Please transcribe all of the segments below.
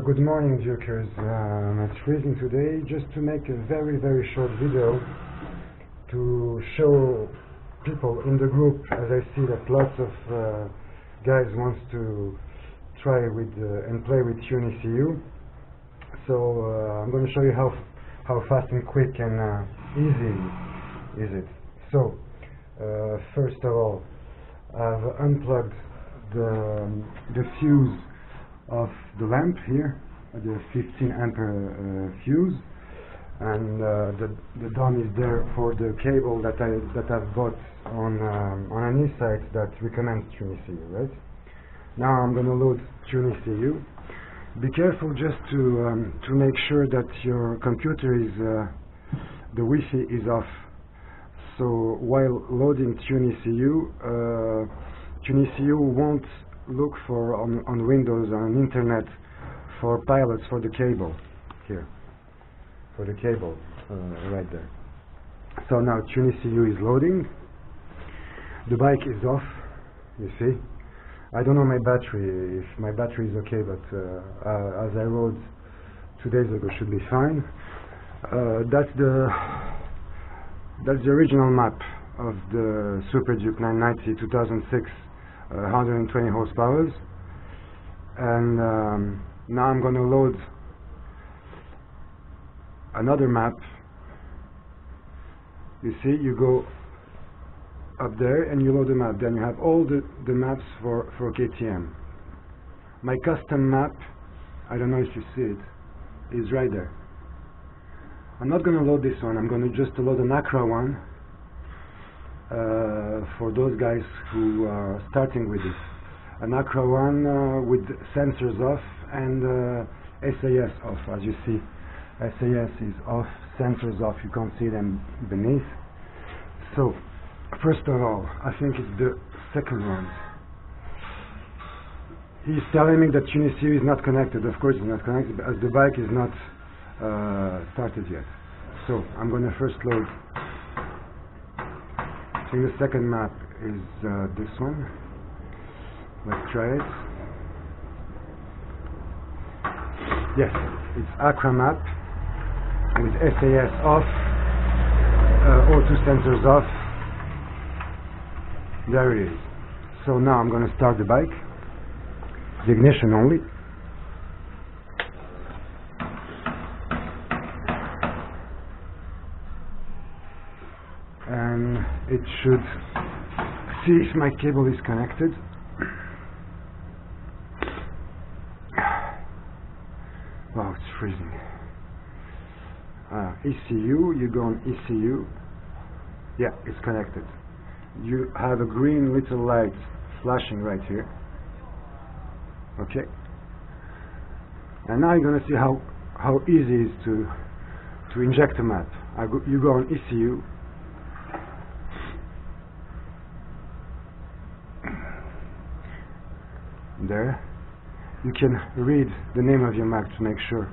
Good morning, Jokers. It's freezing today. Just to make a very short video to show people in the group, as I see that lots of guys wants to try with and play with TUNEECU. So I'm going to show you how fast and quick and easy is it. So first of all, I've unplugged the fuse of the lamp here, the 15 ampere fuse, and the DOM is there for the cable that I've bought on an e-site that recommends TUNEECU, right? Now I'm going to load TUNEECU. Be careful just to make sure that your computer is the Wi-Fi is off. So while loading TUNEECU, TUNEECU won't look for on Windows, on internet, for pilots for the cable here, for the cable right there. So now TUNEECU is loading. The bike is off, you see. I don't know my battery, if my battery is okay, but as I rode 2 days ago, should be fine. That's the original map of the Superduke 990 2006 120 horsepower, and now I'm going to load another map. You see, you go up there and you load the map, then you have all the maps for KTM. My custom map, I don't know if you see it, is right there. I'm not going to load this one, I'm going to just load an Akra one for those guys who are starting with it. An Akra one with sensors off and SAS off. As you see, SAS is off, sensors off, you can't see them beneath. So first of all, I think it's the second one. He's telling me that TUNEECU is not connected. Of course it's not connected, as the bike is not started yet. So I'm going to first load. I think the second map is this one. Let's try it. Yes, it's Akra map with SAS off, O2 sensors off. There it is. So now I'm going to start the bike. The ignition only. And it should see if my cable is connected. Wow, it's freezing. ECU, you go on ECU. Yeah, it's connected. You have a green little light flashing right here. Okay. And now you're going to see how easy it is to inject a map. You go on ECU. There, you can read the name of your map to make sure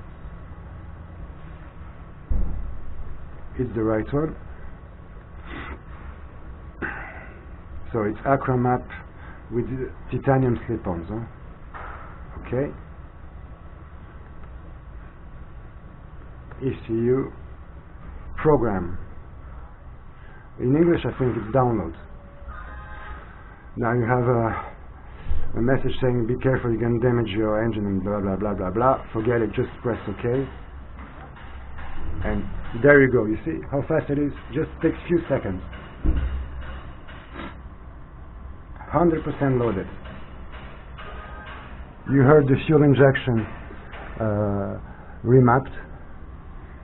it's the right one. So it's Akra map with titanium slip-ons, huh? Okay. ECU program. In English I think it's download. Now you have a message saying be careful, you can damage your engine and blah blah blah blah blah. Forget it, just press OK. And there you go, you see how fast it is? Just takes few seconds. 100% loaded. You heard the fuel injection remapped,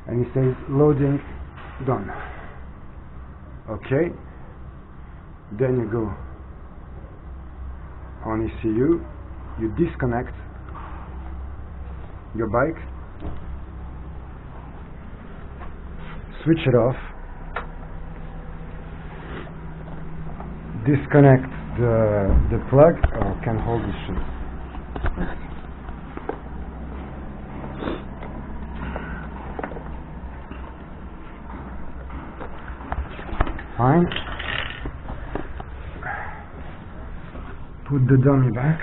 and it says loading done. Okay. Then you go on ECU, you disconnect your bike, switch it off, disconnect the plug. Oh, I can hold this shit. Fine. Put the dummy back.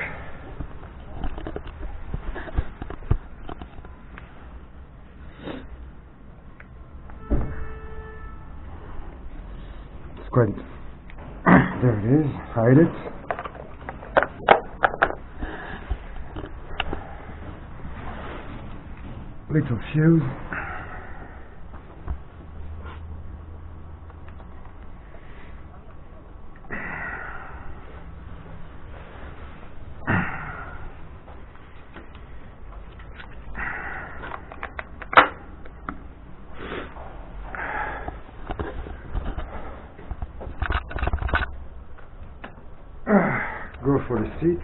quite there it is, hide it. Little fuse. Go for the seat.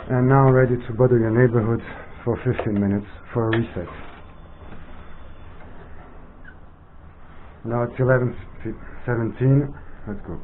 And now ready to bother your neighborhood for 15 minutes for a reset. Now it's 11:17. Let's go.